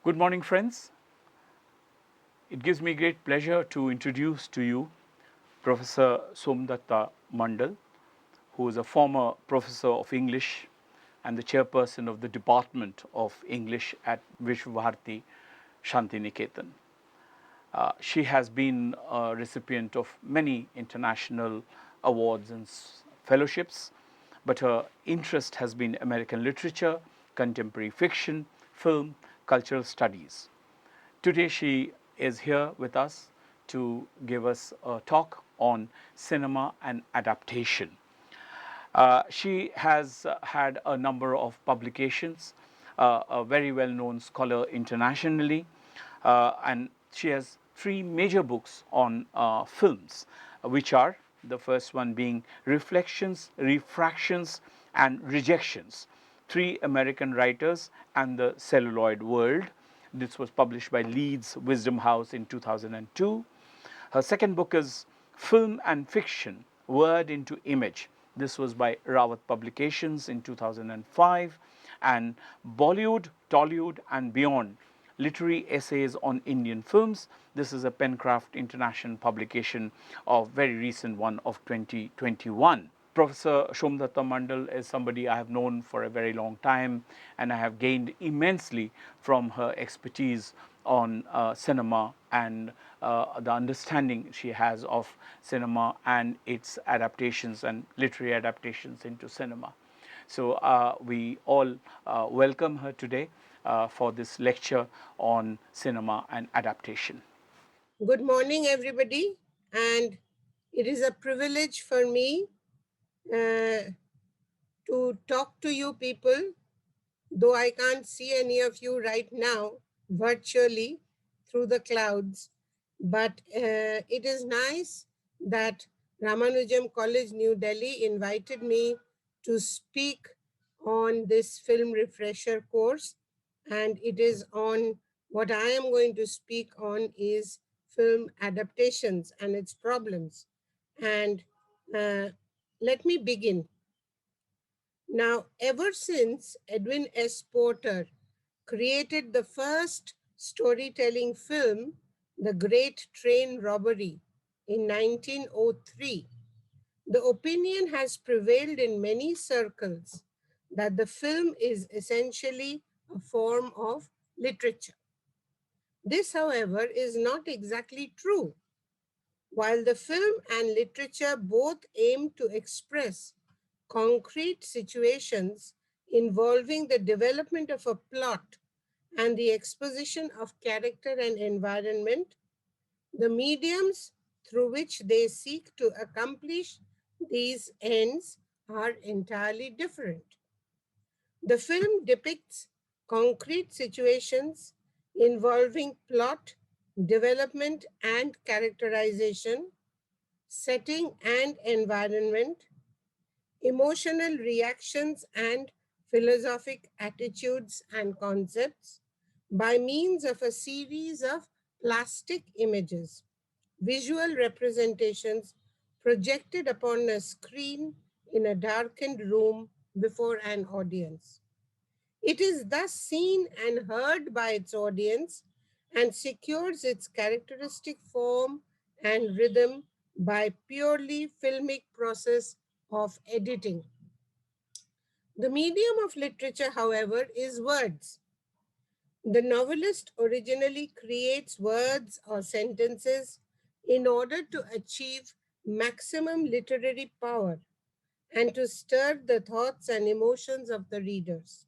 Good morning, friends. It gives me great pleasure to introduce to you Professor Somdatta Mandal, who is a former professor of English and the chairperson of the Department of English at Vishwabharati Shantiniketan. She has been a recipient of many international awards and fellowships, but her interest has been American literature, contemporary fiction, film, cultural studies. Today, she is here with us to give us a talk on cinema and adaptation. She has had a number of publications, a very well known scholar internationally, and she has three major books on films, which are the first one being Reflections, Refractions, and Rejections, Three American Writers and the Celluloid World. This was published by Leeds Wisdom House in 2002. Her second book is Film and Fiction, Word into Image. This was by Rawat Publications in 2005. And Bollywood, Tollywood, and Beyond, Literary Essays on Indian Films. This is a Pencraft International publication of very recent one of 2021. Professor Somdatta Mandal is somebody I have known for a very long time, and I have gained immensely from her expertise on cinema and the understanding she has of cinema and its adaptations and literary adaptations into cinema. So we all welcome her today for this lecture on cinema and adaptation. Good morning, everybody. And it is a privilege for me to talk to you people, though I can't see any of you right now virtually through the clouds. But it is nice that Ramanujam College, New Delhi invited me to speak on this film refresher course. And it is on what I am going to speak on is film adaptations and its problems. And uh, let me begin. Now, ever since Edwin S. Porter created the first storytelling film, The Great Train Robbery, in 1903, the opinion has prevailed in many circles that the film is essentially a form of literature. This, however, is not exactly true. While the film and literature both aim to express concrete situations involving the development of a plot and the exposition of character and environment, the mediums through which they seek to accomplish these ends are entirely different. The film depicts concrete situations involving plot, development, and characterization, setting and environment, emotional reactions and philosophic attitudes and concepts by means of a series of plastic images, visual representations projected upon a screen in a darkened room before an audience. It is thus seen and heard by its audience and secures its characteristic form and rhythm by purely filmic process of editing. The medium of literature, however, is words. The novelist originally creates words or sentences in order to achieve maximum literary power and to stir the thoughts and emotions of the readers.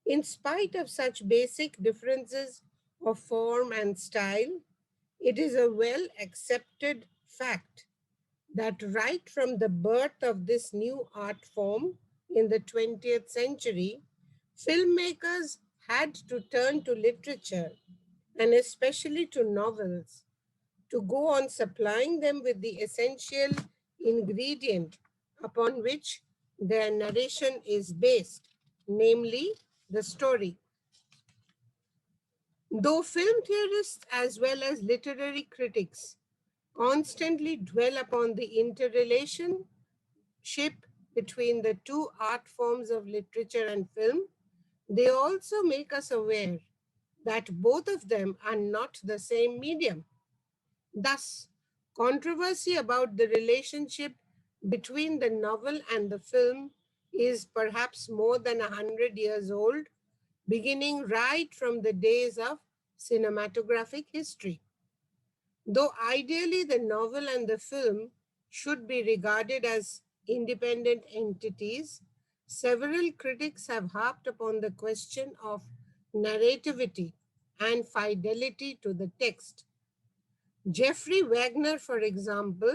In spite of such basic differences of form and style, it is a well accepted fact that right from the birth of this new art form in the 20th century, filmmakers had to turn to literature and especially to novels to go on supplying them with the essential ingredient upon which their narration is based, namely the story. Though film theorists as well as literary critics constantly dwell upon the interrelationship between the two art forms of literature and film, they also make us aware that both of them are not the same medium. Thus, controversy about the relationship between the novel and the film is perhaps more than 100 years old, beginning right from the days of cinematographic history. Though ideally the novel and the film should be regarded as independent entities, several critics have harped upon the question of narrativity and fidelity to the text. Jeffrey Wagner, for example,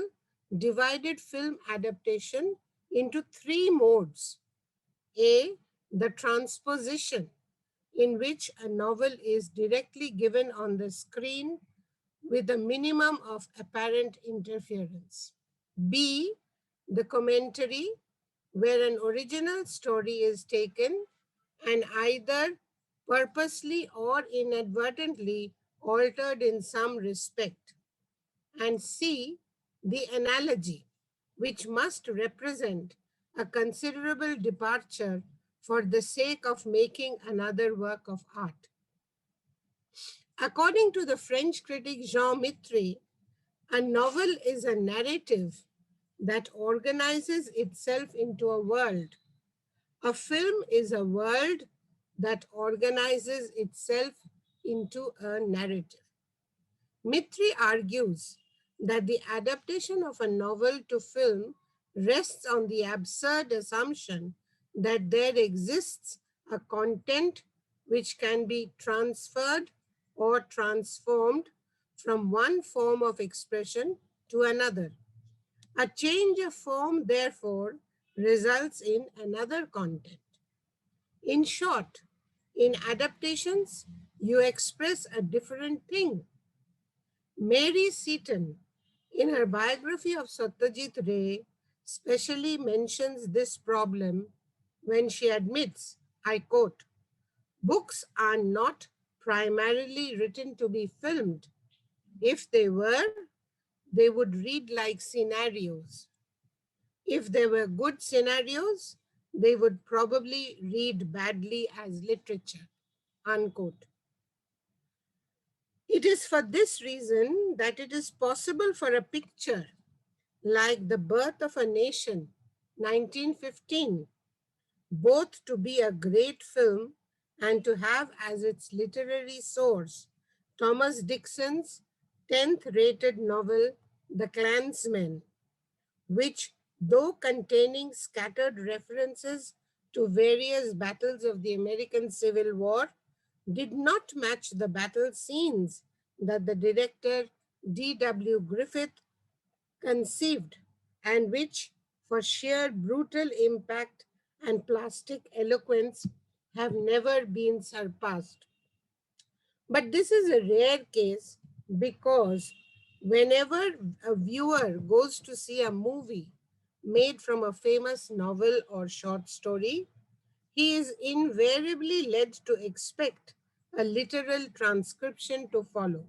divided film adaptation into three modes. A. The transposition, in which a novel is directly given on the screen with a minimum of apparent interference. B. The commentary, where an original story is taken and either purposely or inadvertently altered in some respect. And C. The analogy, which must represent a considerable departure for the sake of making another work of art. According to the French critic Jean Mitry, a novel is a narrative that organizes itself into a world. A film is a world that organizes itself into a narrative. Mitri argues that the adaptation of a novel to film rests on the absurd assumption that there exists a content which can be transferred or transformed from one form of expression to another. A change of form, therefore, results in another content. In short, in adaptations, you express a different thing. Mary Seaton, in her biography of Satyajit Ray, specially mentions this problem when she admits, I quote, books are not primarily written to be filmed. If they were, they would read like scenarios. If they were good scenarios, they would probably read badly as literature. Unquote. It is for this reason that it is possible for a picture like The Birth of a Nation, 1915, both to be a great film and to have as its literary source Thomas Dixon's 10th rated novel, The Clansman, which, though containing scattered references to various battles of the American Civil War, did not match the battle scenes that the director D.W. Griffith conceived and which, for sheer brutal impact and plastic eloquence, have never been surpassed. But this is a rare case because whenever a viewer goes to see a movie made from a famous novel or short story, he is invariably led to expect a literal transcription to follow.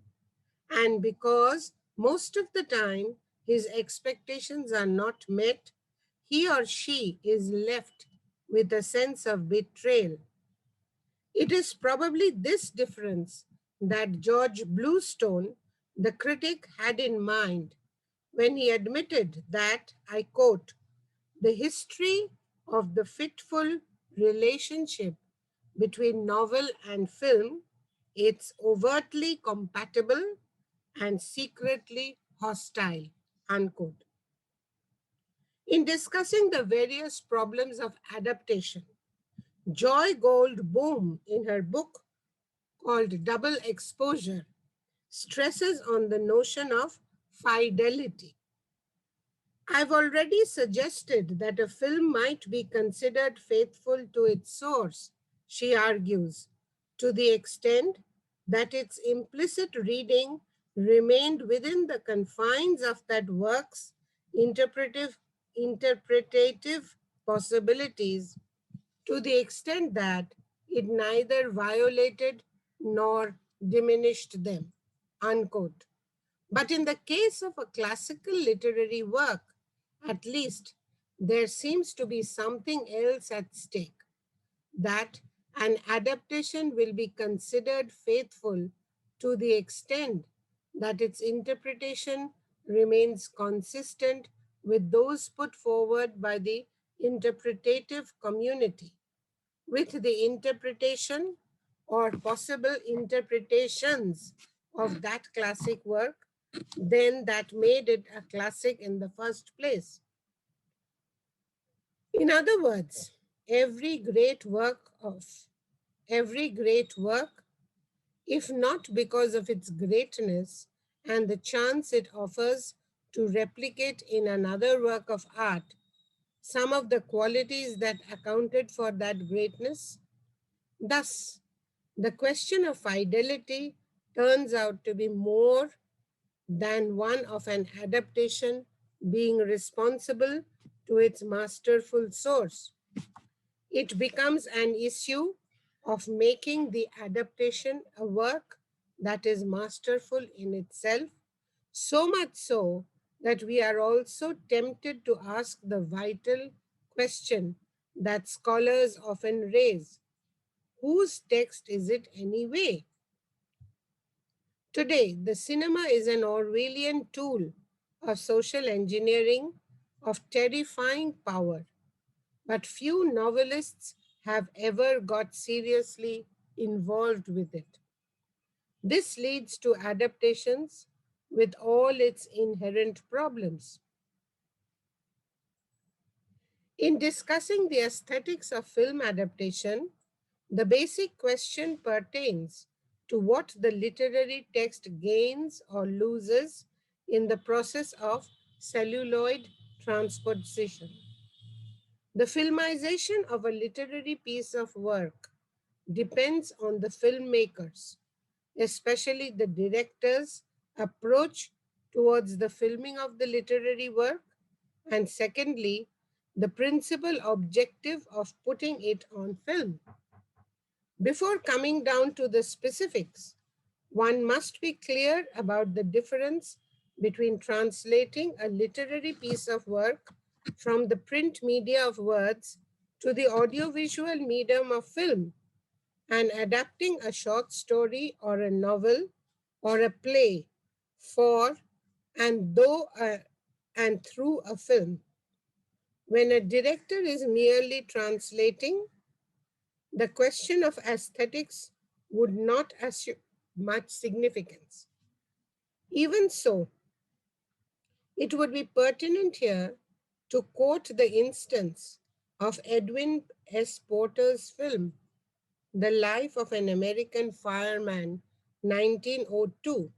And because most of the time his expectations are not met, he or she is left with a sense of betrayal. It is probably this difference that George Bluestone, the critic, had in mind when he admitted that, I quote, the history of the fitful relationship between novel and film, it's overtly compatible and secretly hostile, unquote. In discussing the various problems of adaptation, Joy Gold Boom, in her book called Double Exposure, stresses on the notion of fidelity. I've already suggested that a film might be considered faithful to its source, she argues, to the extent that its implicit reading remained within the confines of that work's interpretative possibilities, to the extent that it neither violated nor diminished them. Unquote. But in the case of a classical literary work, at least, there seems to be something else at stake. That An adaptation will be considered faithful to the extent that its interpretation remains consistent with those put forward by the interpretative community, with the interpretation or possible interpretations of that classic work, then that made it a classic in the first place. In other words, every great work of every great work, if not because of its greatness and the chance it offers to replicate in another work of art some of the qualities that accounted for that greatness. Thus, the question of fidelity turns out to be more than one of an adaptation being responsible to its masterful source. It becomes an issue of making the adaptation a work that is masterful in itself, so much so that we are also tempted to ask the vital question that scholars often raise: whose text is it anyway? Today, the cinema is an Orwellian tool of social engineering of terrifying power, but few novelists have ever got seriously involved with it. This leads to adaptations with all its inherent problems. In discussing the aesthetics of film adaptation, the basic question pertains to what the literary text gains or loses in the process of celluloid transposition. The filmization of a literary piece of work depends on the filmmakers, especially the director's approach towards the filming of the literary work, and secondly, the principal objective of putting it on film. Before coming down to the specifics, one must be clear about the difference between translating a literary piece of work from the print media of words to the audiovisual medium of film and adapting a short story or a novel or a play for and through a film. When a director is merely translating, the question of aesthetics would not assume much significance. Even so, it would be pertinent here to quote the instance of Edwin S. Porter's film, The Life of an American Fireman, 1902.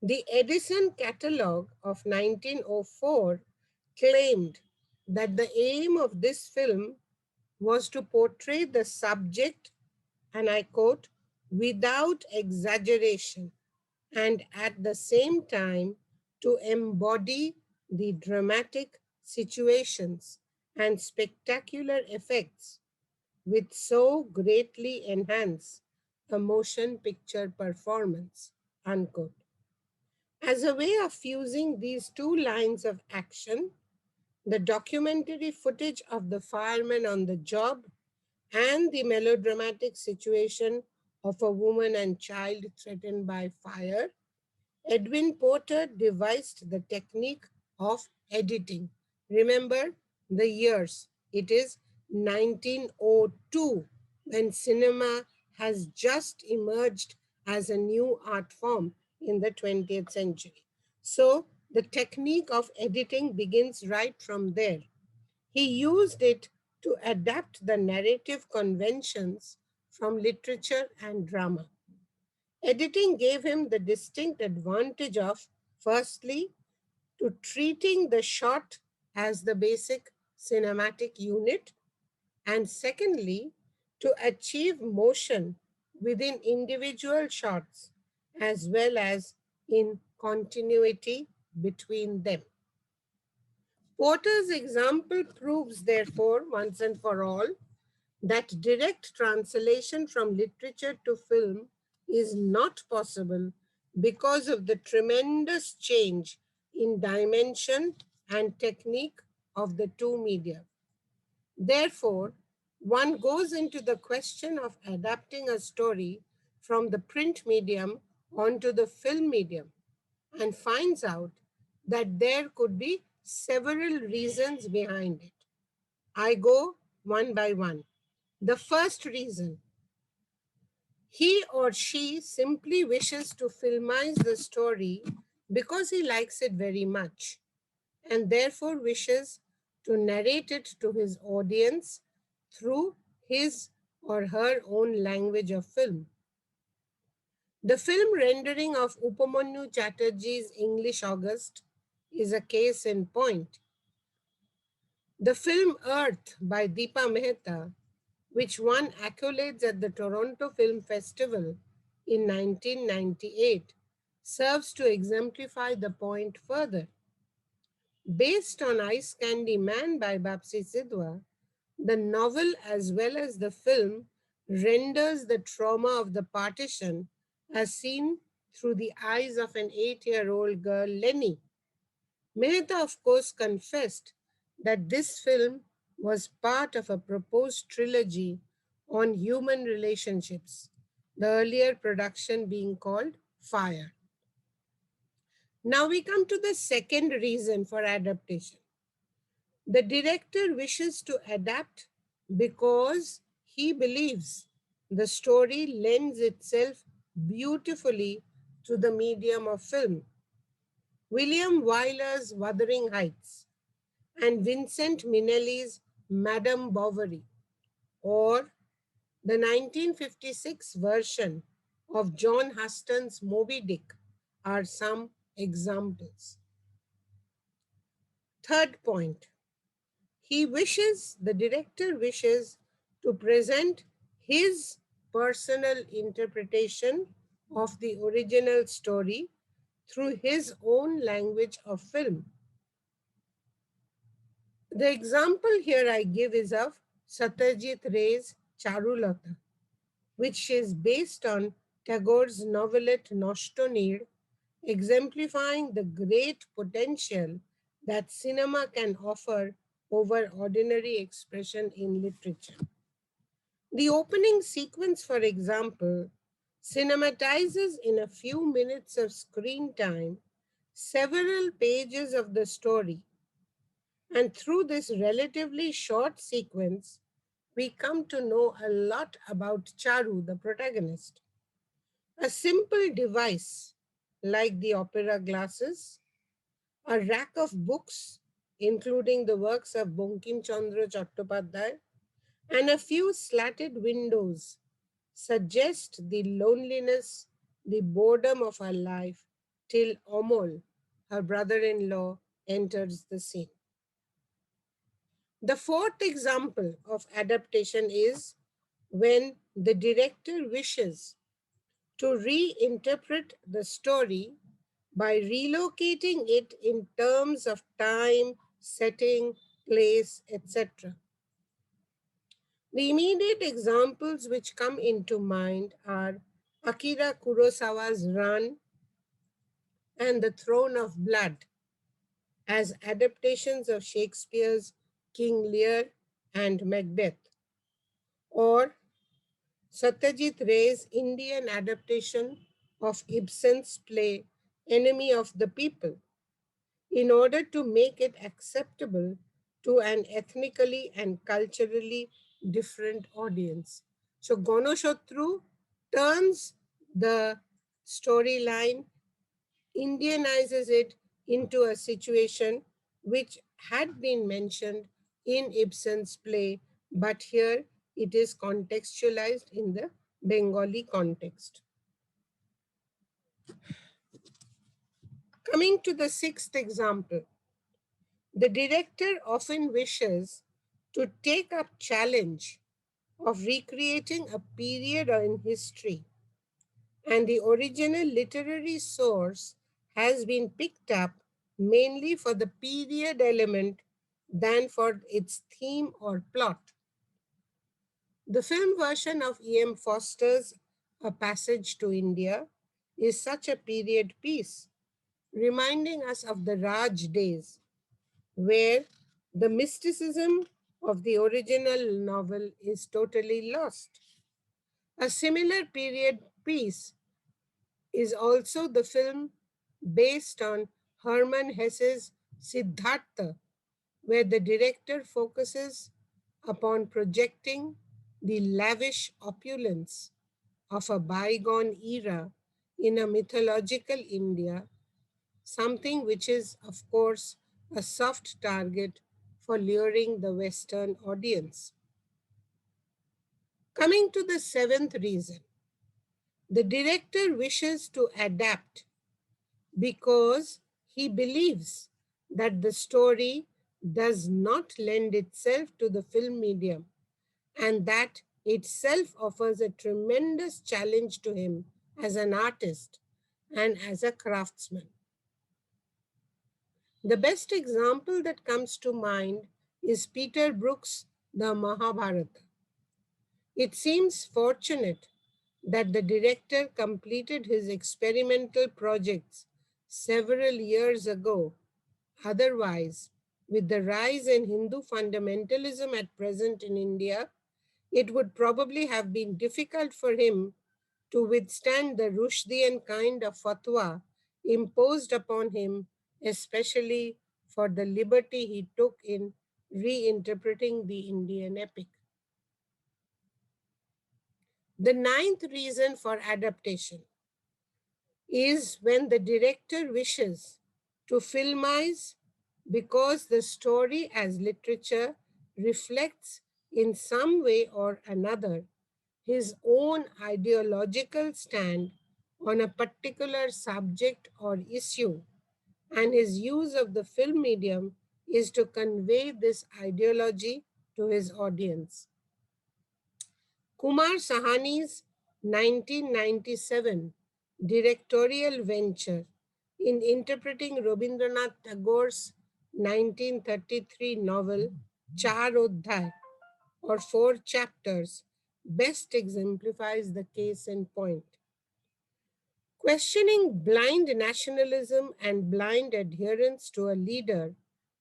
The Edison Catalogue of 1904 claimed that the aim of this film was to portray the subject, and I quote, without exaggeration, and at the same time to embody the dramatic situations and spectacular effects which so greatly enhance a motion picture performance, unquote. As a way of fusing these two lines of action, the documentary footage of the firemen on the job and the melodramatic situation of a woman and child threatened by fire, Edwin Porter devised the technique of editing. Remember the years. It is 1902 when cinema has just emerged as a new art form in the 20th century. So the technique of editing begins right from there. He used it to adapt the narrative conventions from literature and drama. Editing gave him the distinct advantage of, firstly, to treating the shot as the basic cinematic unit, and secondly, to achieve motion within individual shots as well as in continuity between them. Porter's example proves, therefore, once and for all, that direct translation from literature to film is not possible because of the tremendous change in dimension and technique of the two media. Therefore, one goes into the question of adapting a story from the print medium onto the film medium and finds out that there could be several reasons behind it. I go one by one. The first reason, he or she simply wishes to filmize the story because he likes it very much and therefore wishes to narrate it to his audience through his or her own language of film. The film rendering of Upamanyu Chatterjee's English August is a case in point. The film Earth by Deepa Mehta, which won accolades at the Toronto Film Festival in 1998, serves to exemplify the point further. Based on Ice Candy Man by Bapsi Sidhwa, the novel as well as the film renders the trauma of the partition as seen through the eyes of an 8-year-old girl, Lenny. Mehta, of course, confessed that this film was part of a proposed trilogy on human relationships, the earlier production being called Fire. Now we come to the second reason for adaptation. The director wishes to adapt because he believes the story lends itself beautifully to the medium of film. William Wyler's Wuthering Heights and Vincent Minnelli's Madame Bovary, or the 1956 version of John Huston's Moby Dick, are some examples. Third point, the director wishes to present his personal interpretation of the original story through his own language of film. The example here I give is of Satyajit Ray's Charulata, which is based on Tagore's novelette Noshtonir, exemplifying the great potential that cinema can offer over ordinary expression in literature. The opening sequence, for example, cinematizes in a few minutes of screen time several pages of the story, and through this relatively short sequence, we come to know a lot about Charu, the protagonist. A simple device like the opera glasses, a rack of books, including the works of Bankim Chandra Chattopadhyay, and a few slatted windows suggest the loneliness, the boredom of her life till Omol, her brother in law, enters the scene. The fourth example of adaptation is when the director wishes to reinterpret the story by relocating it in terms of time, setting, place, etc. The immediate examples which come into mind are Akira Kurosawa's Run and The Throne of Blood as adaptations of Shakespeare's King Lear and Macbeth, or Satyajit Ray's Indian adaptation of Ibsen's play Enemy of the People, in order to make it acceptable to an ethnically and culturally different audience. So Gonoshodru turns the storyline, Indianizes it into a situation which had been mentioned in Ibsen's play, but here it is contextualized in the Bengali context. Coming to the sixth example, the director often wishes to take up challenge of recreating a period in history, and the original literary source has been picked up mainly for the period element than for its theme or plot. The film version of E.M. Foster's A Passage to India is such a period piece, reminding us of the Raj days, where the mysticism of the original novel is totally lost. A similar period piece is also the film based on Hermann Hesse's Siddhartha, where the director focuses upon projecting the lavish opulence of a bygone era in a mythological India, something which is, of course, a soft target for luring the Western audience. Coming to the seventh reason, the director wishes to adapt because he believes that the story does not lend itself to the film medium and that itself offers a tremendous challenge to him as an artist and as a craftsman. The best example that comes to mind is Peter Brook's The Mahabharata. It seems fortunate that the director completed his experimental projects several years ago. Otherwise, with the rise in Hindu fundamentalism at present in India, it would probably have been difficult for him to withstand the Rushdian kind of fatwa imposed upon him, especially for the liberty he took in reinterpreting the Indian epic. The ninth reason for adaptation is when the director wishes to filmize because the story as literature reflects in some way or another his own ideological stand on a particular subject or issue, and his use of the film medium is to convey this ideology to his audience. Kumar Sahani's 1997 directorial venture in interpreting Rabindranath Tagore's 1933 novel Charodhai, or Four Chapters, best exemplifies the case in point. Questioning blind nationalism and blind adherence to a leader,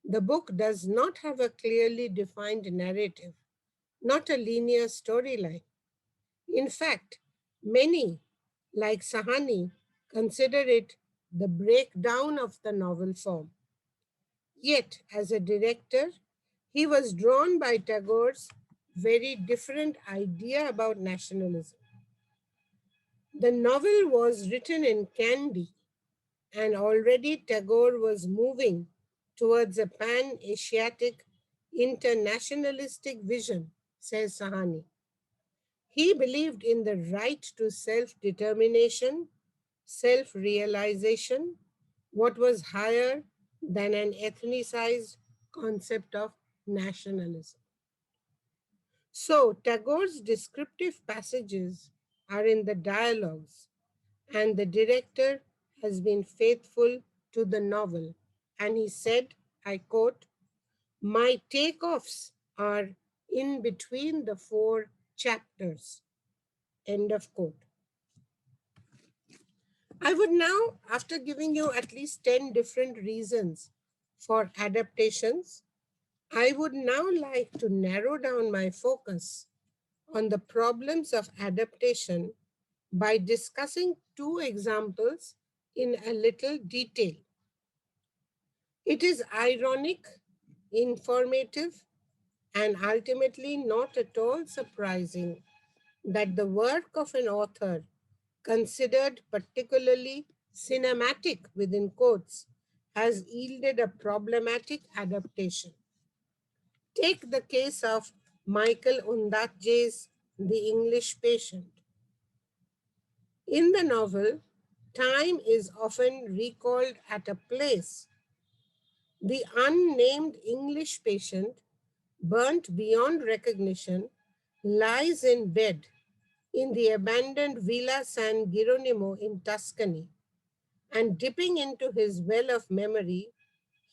the book does not have a clearly defined narrative, not a linear storyline. In fact, many, like Sahani, consider it the breakdown of the novel form. Yet, as a director, he was drawn by Tagore's very different idea about nationalism. The novel was written in Kandy, and already Tagore was moving towards a pan Asiatic internationalistic vision, says Sahani. He believed in the right to self determination, self realization, what was higher than an ethnicized concept of nationalism. So, Tagore's descriptive passages are in the dialogues, and the director has been faithful to the novel. And he said, I quote, my takeoffs are in between the four chapters. End of quote. I would now, after giving you at least 10 different reasons for adaptations, I would now like to narrow down my focus on the problems of adaptation by discussing two examples in a little detail. It is ironic, informative, and ultimately not at all surprising that the work of an author considered particularly cinematic within quotes has yielded a problematic adaptation. Take the case of Michael Ondaatje's The English Patient. In the novel, time is often recalled at a place. The unnamed English patient, burnt beyond recognition, lies in bed in the abandoned Villa San Geronimo in Tuscany, and dipping into his well of memory,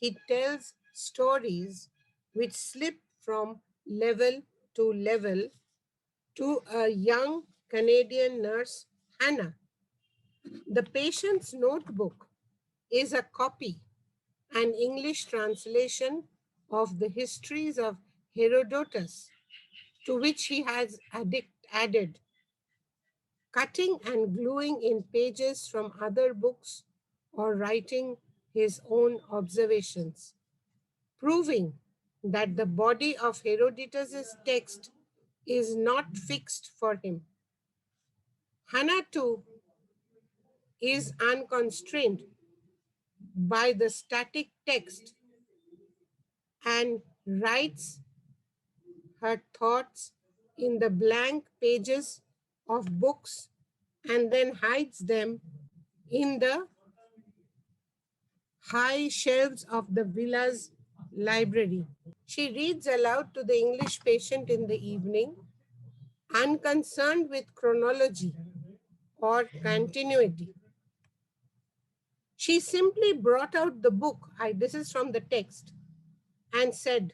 he tells stories which slip from level to level to a young Canadian nurse, Hannah. The patient's notebook is a copy, an English translation of the histories of Herodotus, to which he has added cutting and gluing in pages from other books or writing his own observations, proving that the body of Herodotus's text is not fixed for him. Hanatu is unconstrained by the static text and writes her thoughts in the blank pages of books and then hides them in the high shelves of the villa's library. She reads aloud to the English patient in the evening, unconcerned with chronology or continuity. She simply brought out the book, this is from the text, and said,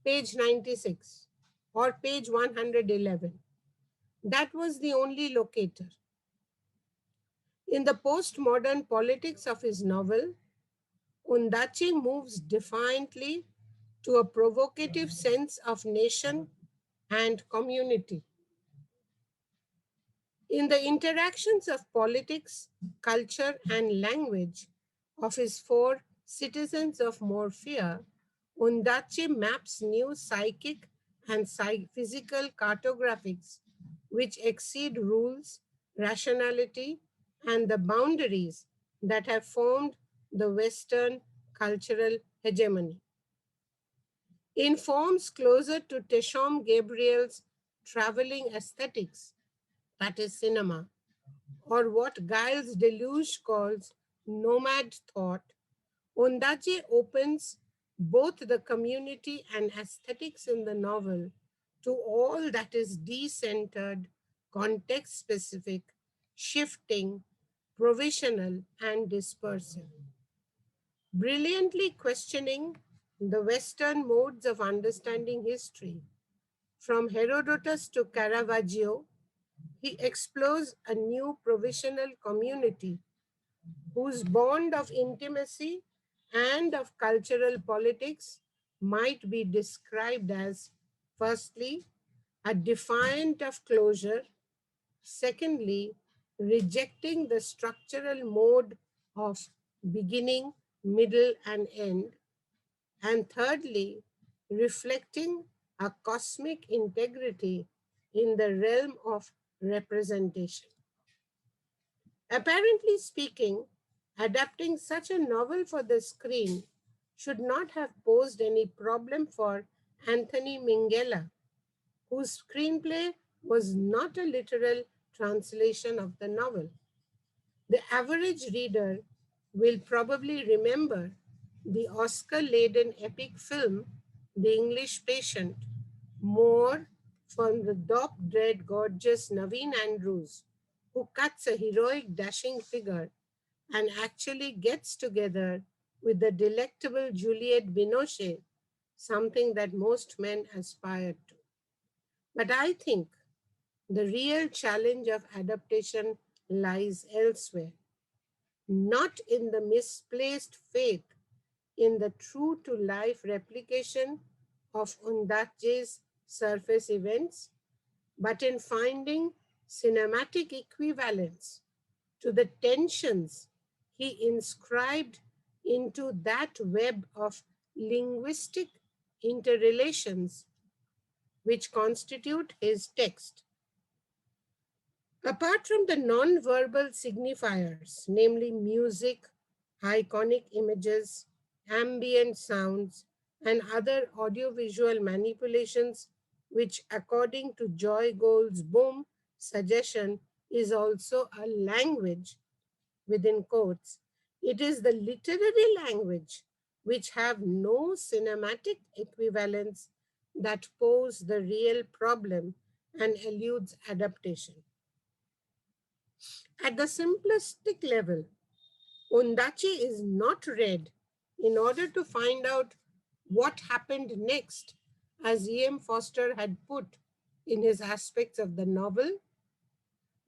page 96 or page 111. That was the only locator. In the postmodern politics of his novel, Ondaatje moves defiantly to a provocative sense of nation and community. In the interactions of politics, culture, and language of his four citizens of Morphia, Ondaatje maps new psychic and physical cartographics which exceed rules, rationality, and the boundaries that have formed the Western cultural hegemony. In forms closer to Teshom Gabriel's traveling aesthetics, that is cinema, or what Giles Deleuze calls nomad thought, Ondaatje opens both the community and aesthetics in the novel to all that is decentered, context specific, shifting, provisional, and dispersive. Brilliantly questioning the Western modes of understanding history, from Herodotus to Caravaggio, he explores a new provisional community whose bond of intimacy and of cultural politics might be described as, firstly, a defiant of closure, secondly, rejecting the structural mode of beginning, middle, and end, and thirdly, reflecting a cosmic integrity in the realm of representation. Apparently speaking, adapting such a novel for the screen should not have posed any problem for Anthony Minghella, whose screenplay was not a literal translation of the novel. The average reader will probably remember the Oscar laden epic film, The English Patient, more from the dope dread gorgeous Naveen Andrews, who cuts a heroic dashing figure and actually gets together with the delectable Juliette Binoche, something that most men aspire to. But I think the real challenge of adaptation lies elsewhere, not in the misplaced faith in the true to life replication of Ondaatje's surface events, but in finding cinematic equivalence to the tensions he inscribed into that web of linguistic interrelations which constitute his text. Apart from the non-verbal signifiers, namely music, iconic images, ambient sounds, and other audiovisual manipulations, which according to Joy Gould's Boom suggestion is also a language within quotes, it is the literary language which have no cinematic equivalents that pose the real problem and eludes adaptation. At the simplistic level, Ondaatje is not read in order to find out what happened next, as E.M. Foster had put in his aspects of the novel,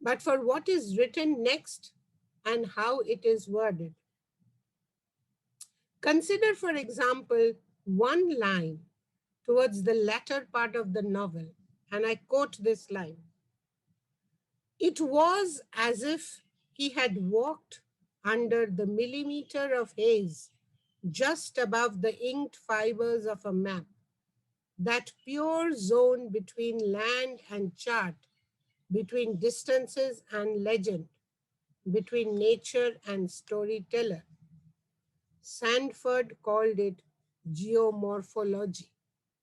but for what is written next and how it is worded. Consider, for example, one line towards the latter part of the novel, and I quote this line: "It was as if he had walked under the millimeter of haze just above the inked fibers of a map, that pure zone between land and chart, between distances and legend, between nature and storyteller." Sandford called it geomorphology.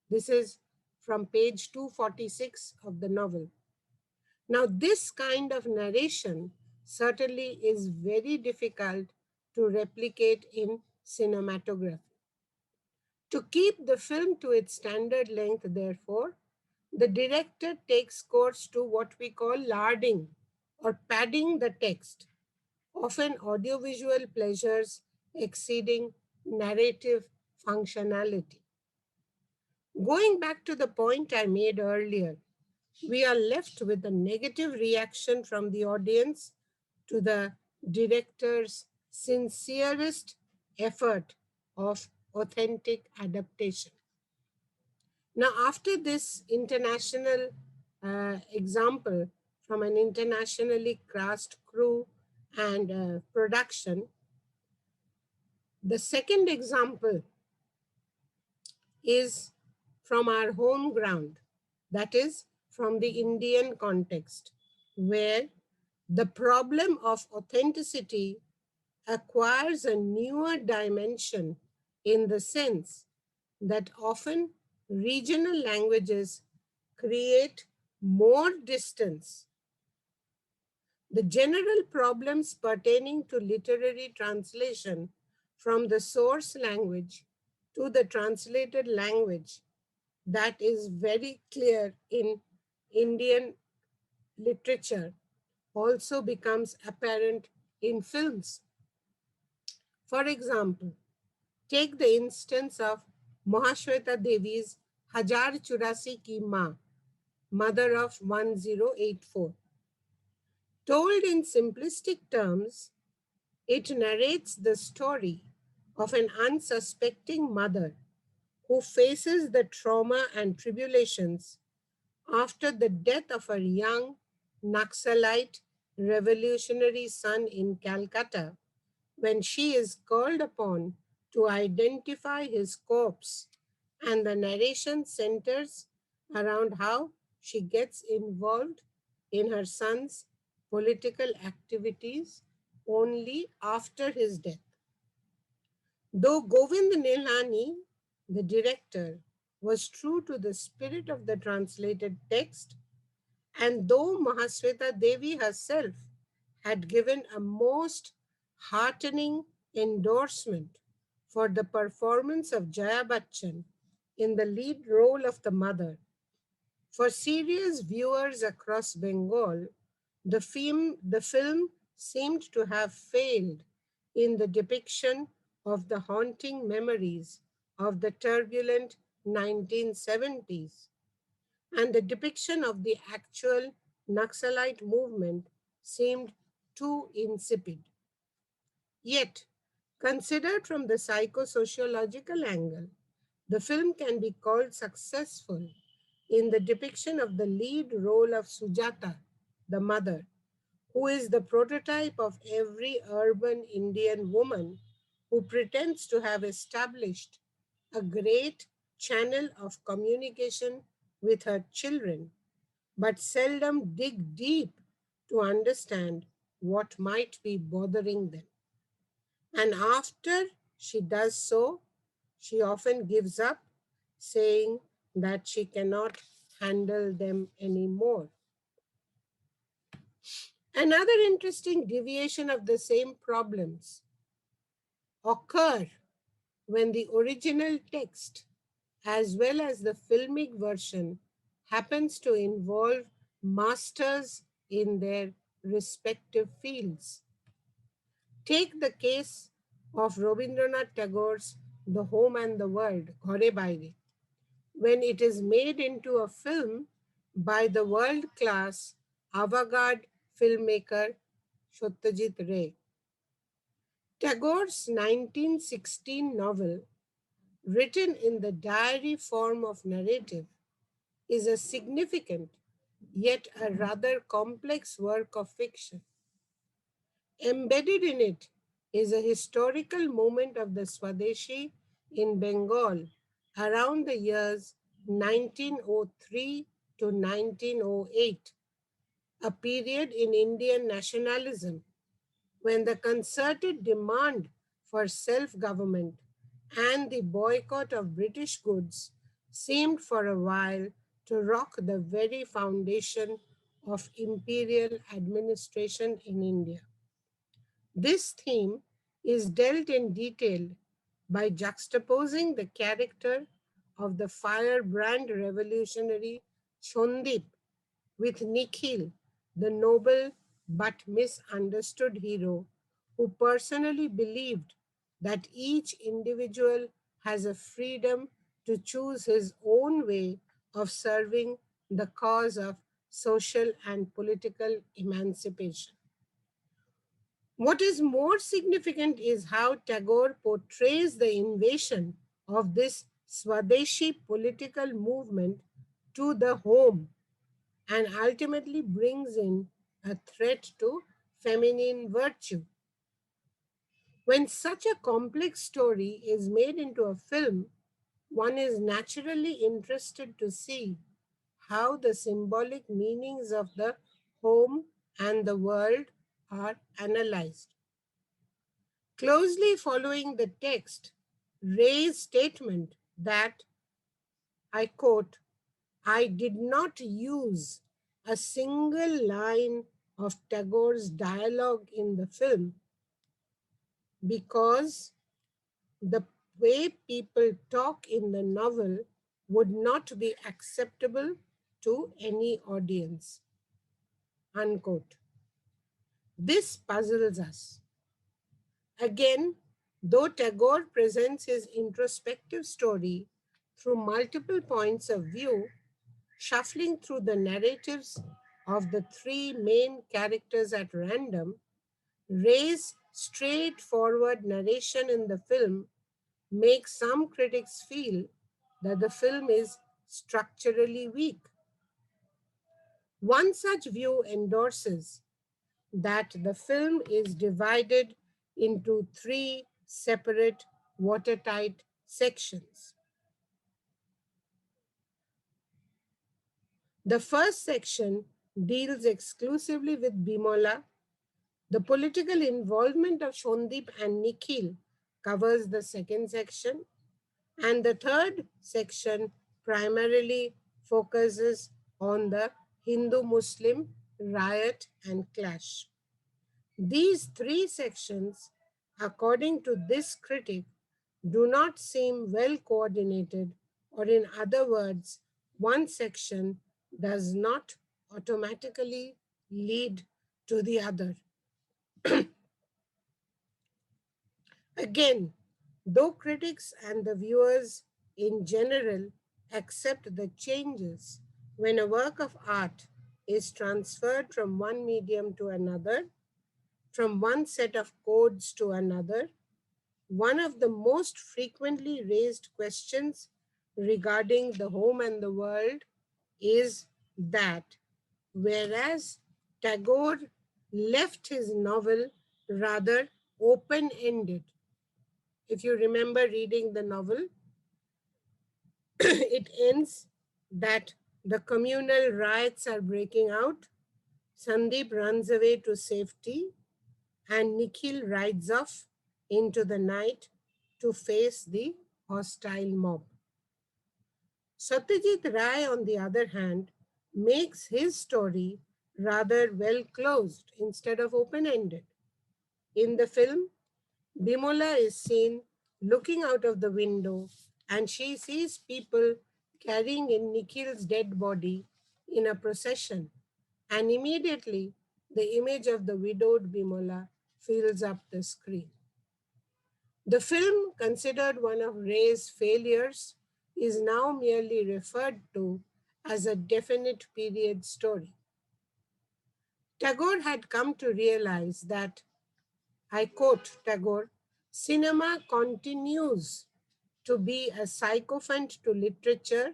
This is from page 246 of the novel. Now, this kind of narration certainly is very difficult to replicate in cinematography. To keep the film to its standard length, therefore, the director takes course to what we call larding or padding the text, often audiovisual pleasures exceeding narrative functionality. Going back to the point I made earlier, we are left with a negative reaction from the audience to the director's sincerest effort of authentic adaptation. Now, after this international example from an internationally cast crew and production, the second example is from our home ground, that is, from the Indian context, where the problem of authenticity acquires a newer dimension in the sense that often regional languages create more distance. The general problems pertaining to literary translation from the source language to the translated language, that is very clear in Indian literature, also becomes apparent in films. For example, take the instance of Mahashweta Devi's Hajar Churasi Ki Ma, mother of 1084. Told in simplistic terms, it narrates the story of an unsuspecting mother who faces the trauma and tribulations after the death of her young Naxalite revolutionary son in Calcutta, when she is called upon to identify his corpse, and the narration centers around how she gets involved in her son's political activities only after his death. Though Govind Nilhani, the director, was true to the spirit of the translated text, and though Mahasweta Devi herself had given a most heartening endorsement for the performance of Jaya Bachchan in the lead role of the mother, for serious viewers across Bengal, the film seemed to have failed in the depiction of the haunting memories of the turbulent 1970s, and the depiction of the actual Naxalite movement seemed too insipid. Yet, considered from the psychosociological angle, the film can be called successful in the depiction of the lead role of Sujata, the mother, who is the prototype of every urban Indian woman who pretends to have established a great channel of communication with her children, but seldom dig deep to understand what might be bothering them. And after she does so, she often gives up, saying that she cannot handle them anymore. Another interesting deviation of the same problems occur when the original text, as well as the filmic version, happens to involve masters in their respective fields. Take the case of Rabindranath Tagore's The Home and the World, Ghore Baire, when it is made into a film by the world-class avant-garde filmmaker Satyajit Ray. Tagore's 1916 novel written in the diary form of narrative, is a significant yet a rather complex work of fiction. Embedded in it is a historical moment of the Swadeshi in Bengal around the years 1903 to 1908, a period in Indian nationalism when the concerted demand for self government and the boycott of British goods seemed for a while to rock the very foundation of imperial administration in India. This theme is dealt in detail by juxtaposing the character of the firebrand revolutionary Chondip with Nikhil, the noble but misunderstood hero who personally believed that each individual has a freedom to choose his own way of serving the cause of social and political emancipation. What is more significant is how Tagore portrays the invasion of this Swadeshi political movement to the home and ultimately brings in a threat to feminine virtue. When such a complex story is made into a film, one is naturally interested to see how the symbolic meanings of the home and the world are analyzed. Closely following the text, Ray's statement that, I quote, I did not use a single line of Tagore's dialogue in the film because the way people talk in the novel would not be acceptable to any audience. Unquote. This puzzles us. Again, though Tagore presents his introspective story through multiple points of view, shuffling through the narratives of the three main characters at random, Ray's straightforward narration in the film makes some critics feel that the film is structurally weak. One such view endorses that the film is divided into three separate watertight sections. The first section deals exclusively with Bimola. The political involvement of Shondip and Nikhil covers the second section, and the third section primarily focuses on the Hindu Muslim riot and clash. These three sections, according to this critic, do not seem well coordinated, or in other words, one section does not automatically lead to the other. Again, though critics and the viewers in general accept the changes when a work of art is transferred from one medium to another, from one set of codes to another, one of the most frequently raised questions regarding the home and the world is that whereas Tagore left his novel rather open ended, if you remember reading the novel, it ends that the communal riots are breaking out. Sandeep runs away to safety, and Nikhil rides off into the night to face the hostile mob. Satyajit Ray, on the other hand, makes his story rather well closed instead of open ended. In the film, Bimola is seen looking out of the window and she sees people carrying in Nikhil's dead body in a procession, and immediately the image of the widowed Bimola fills up the screen. The film, considered one of Ray's failures, is now merely referred to as a definite period story. Tagore had come to realize that, I quote Tagore, cinema continues to be a sycophant to literature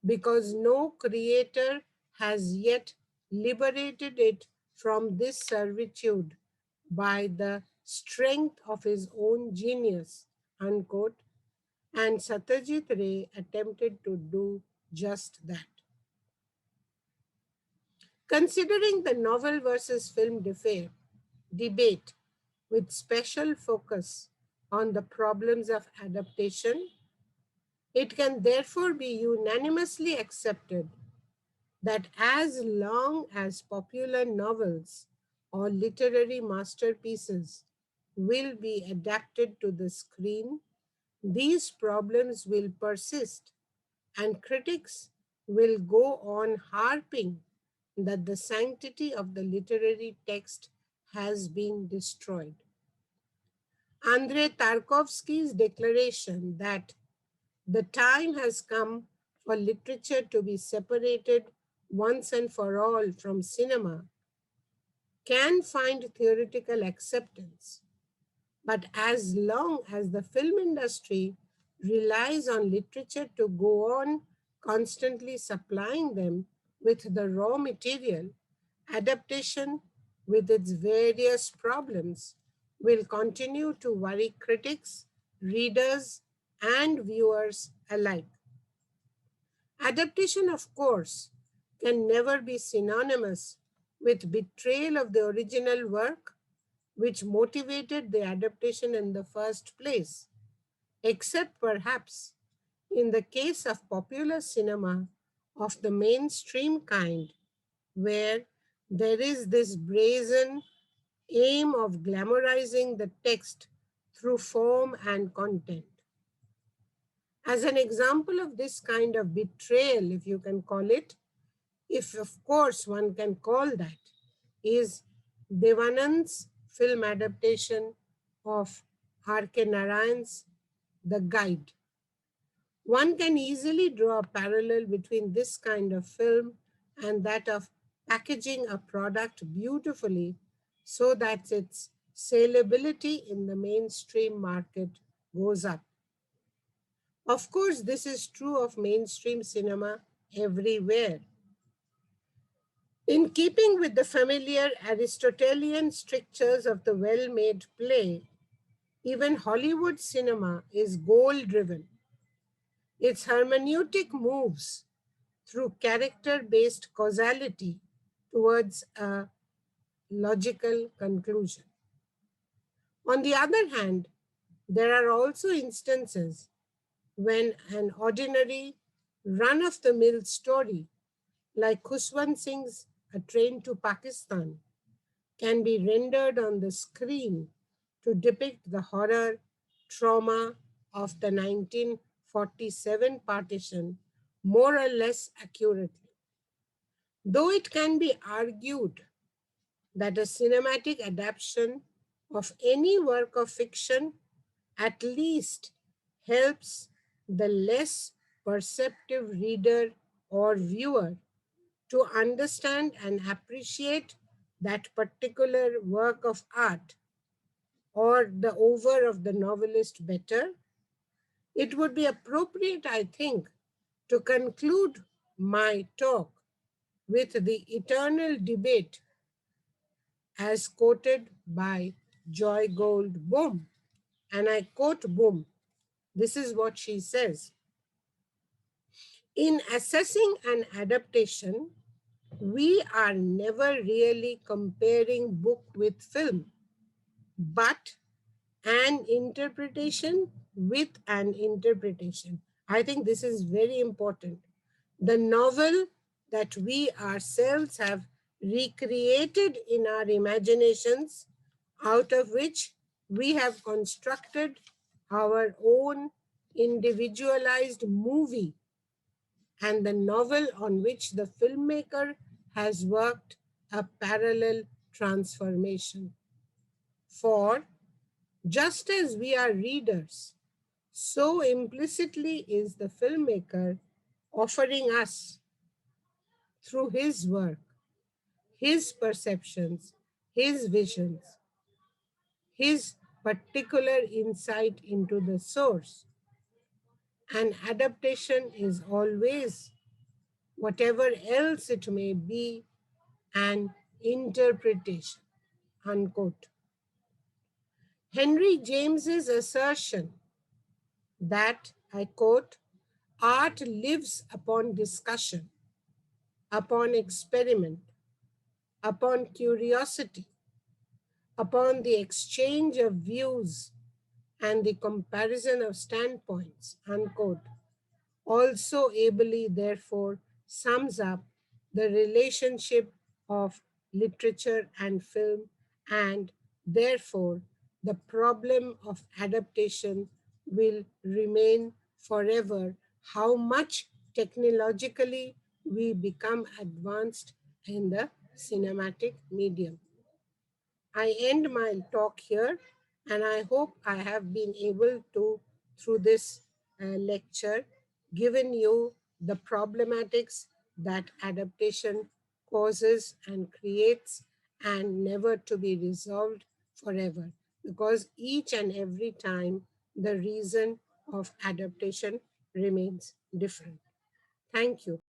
because no creator has yet liberated it from this servitude by the strength of his own genius, unquote, and Satyajit Ray attempted to do just that. Considering the novel versus film debate with special focus on the problems of adaptation, it can therefore be unanimously accepted that as long as popular novels or literary masterpieces will be adapted to the screen, these problems will persist, and critics will go on harping that the sanctity of the literary text has been destroyed. Andrei Tarkovsky's declaration that the time has come for literature to be separated once and for all from cinema can find theoretical acceptance. But as long as the film industry relies on literature to go on constantly supplying them with the raw material, adaptation with its various problems will continue to worry critics, readers, and viewers alike. Adaptation, of course, can never be synonymous with betrayal of the original work which motivated the adaptation in the first place, except perhaps in the case of popular cinema of the mainstream kind, where there is this brazen aim of glamorizing the text through form and content. As an example of this kind of betrayal, if you can call it, if of course one can call that, is Devanand's film adaptation of R.K. Narayan's The Guide. One can easily draw a parallel between this kind of film and that of packaging a product beautifully so that its saleability in the mainstream market goes up. Of course, this is true of mainstream cinema everywhere. In keeping with the familiar Aristotelian strictures of the well made play, even Hollywood cinema is goal driven. Its hermeneutic moves through character based causality towards a logical conclusion. On the other hand, there are also instances when an ordinary run of the mill story, like Khuswant Singh's A Train to Pakistan, can be rendered on the screen to depict the horror trauma of the 1947 partition more or less accurately. Though it can be argued that a cinematic adaptation of any work of fiction at least helps the less perceptive reader or viewer to understand and appreciate that particular work of art or the over of the novelist better, it would be appropriate, I think, to conclude my talk with the eternal debate as quoted by Joy Gold Boom. And I quote Boom. This is what she says. In assessing an adaptation, we are never really comparing book with film, but an interpretation with an interpretation. I think this is very important. The novel that we ourselves have recreated in our imaginations, out of which we have constructed our own individualized movie, and the novel on which the filmmaker has worked a parallel transformation. For just as we are readers, so implicitly is the filmmaker offering us, through his work, his perceptions, his visions, his particular insight into the source. and adaptation is always, whatever else it may be, an interpretation. Unquote. Henry James's assertion that, I quote, art lives upon discussion, upon experiment, upon curiosity, upon the exchange of views and the comparison of standpoints, unquote, also ably, therefore, sums up the relationship of literature and film, and therefore, the problem of adaptation will remain forever, how much technologically we become advanced in the cinematic medium. I end my talk here, and I hope I have been able to, through this lecture, given you the problematics that adaptation causes and creates, and never to be resolved forever, because each and every time the reason of adaptation remains different. Thank you.